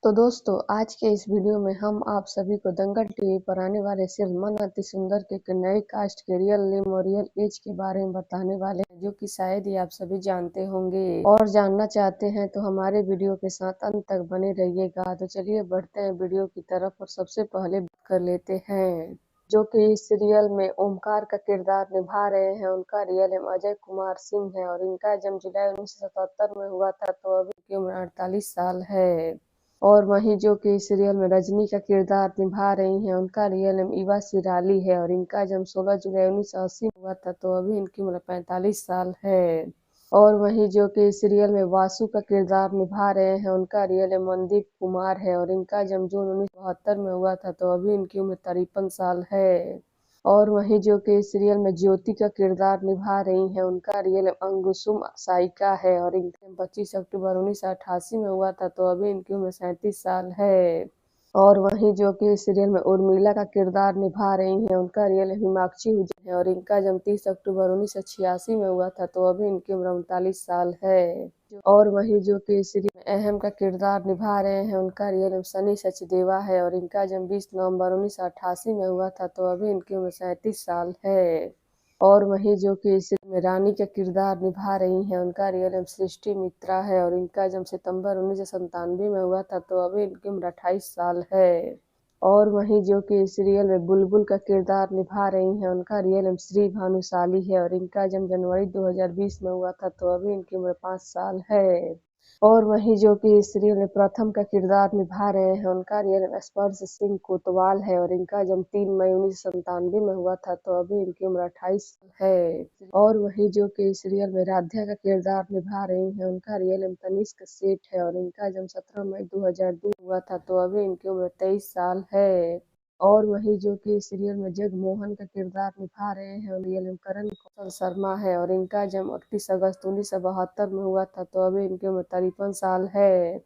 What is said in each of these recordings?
तो दोस्तों, आज के इस वीडियो में हम आप सभी को दंगल टीवी पर आने वाले सीरियल मन अति सुंदर के एक नई कास्ट के रियल नेम और रियल एज के बारे में बताने वाले हैं, जो कि शायद ही आप सभी जानते होंगे और जानना चाहते हैं तो हमारे वीडियो के साथ अंत तक बने रहिएगा। तो चलिए बढ़ते हैं वीडियो की तरफ और सबसे पहले बात कर लेते हैं जो कि इस सीरियल में ओमकार का किरदार निभा रहे हैं। उनका रियल नेम अजय कुमार सिंह है और इनका जन्म जुलाई 1977 में हुआ था। तो अभी उनकी उम्र 48 साल है। और वहीं जो कि इस सीरियल में रजनी का किरदार निभा रही हैं, उनका रियल नेम ईवा शिराली है और इनका जन्म 16 जुलाई 1980 में हुआ था। तो अभी इनकी उम्र 45 साल है। और वहीं जो कि इस सीरियल में वासु का किरदार निभा रहे हैं, उनका रियल नेम मनदीप कुमार है और इनका जन्म जून 1972 में हुआ था। तो अभी इनकी उम्र 53 साल है। और वहीं जो कि इस सीरियल में ज्योति का किरदार निभा रही हैं, उनका रियल अंगुसुम साइका है और इनका 25 अक्टूबर 1988 में हुआ था। तो अभी इनकी उम्र 37 साल है। और वहीं जो कि इस सीरियल में उर्मिला का किरदार निभा रही हैं, उनका रियल हिमाक्षी हुसैन है और इनका जन्म 30 अक्टूबर 1986 में हुआ था। तो अभी इनकी उम्र 39 साल है। और वहीं जो कि इस सीरियल में अहम का किरदार निभा रहे हैं, उनका रियल नेम सनी सचदेवा है और इनका जन्म 20 नवंबर 1988 में हुआ था। तो अभी इनकी उम्र 37 साल है। और वहीं जो कि इस सीरियल में रानी का किरदार निभा रही हैं, उनका रियल नेम सृष्टि मित्रा है और इनका जन्म सितंबर 1997 में हुआ था। तो अभी इनकी उम्र 28 साल है। और वहीं जो कि इस सीरियल में बुलबुल का किरदार निभा रही हैं, उनका रियल नेम श्री भानुशाली है और इनका जन्म जनवरी 2020 में हुआ था। तो अभी इनकी उम्र 5 साल है। और वहीं जो कि इस सीरियल में प्रथम का किरदार निभा रहे हैं, उनका रियल नेम स्पर्श सिंह कोतवाल है और इनका जन्म 3 मई 1997 में हुआ था। तो अभी इनकी उम्र 28 है। और वहीं जो कि इस सीरियल में राध्या का किरदार निभा रही हैं, उनका रियल नेम तनिष्क सेठ है और इनका जन्म 17 मई 2002 हुआ था। तो अभी इनकी उम्र 23 साल है। और वहीं जो कि इस सीरियल में जगमोहन का किरदार निभा रहे हैं, रियल नेम करण कौशल शर्मा है और इनका जन्म 31 अगस्त 1972 में हुआ था। तो अभी इनकी उम्र 53 साल है।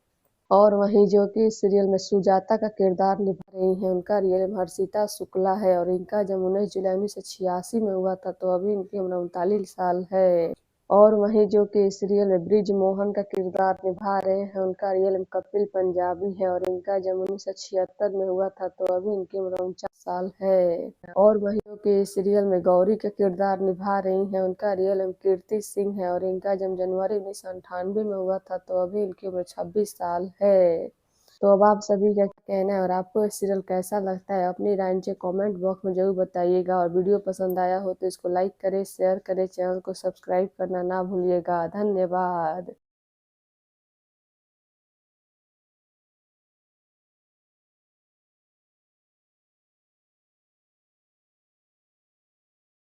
और वहीं जो कि इस सीरियल में सुजाता का किरदार निभा रही हैं, उनका रियल नेम हर्षिता शुक्ला है और इनका जन्म 19 जुलाई 1986 में हुआ था। तो अभी इनकी उम्र 39 साल है। और वहीं जो कि इस सीरियल में ब्रिज मोहन का किरदार निभा रहे हैं, उनका रियल नेम कपिल पंजाबी है और इनका जन्म 1976 में हुआ था। तो अभी इनकी उम्र 49 साल है। और वहीं जो कि इस सीरियल में गौरी का किरदार निभा रही हैं, उनका रियल नेम कीर्ति सिंह है और इनका जन्म जनवरी 1998 में हुआ था। तो अभी इनकी उम्र 26 साल है। तो अब आप सभी का क्या कहना है और आपको ये सीरियल कैसा लगता है, अपनी राय नीचे कमेंट बॉक्स में जरूर बताइएगा। और वीडियो पसंद आया हो तो इसको लाइक करें, शेयर करें, चैनल को सब्सक्राइब करना ना भूलिएगा। धन्यवाद।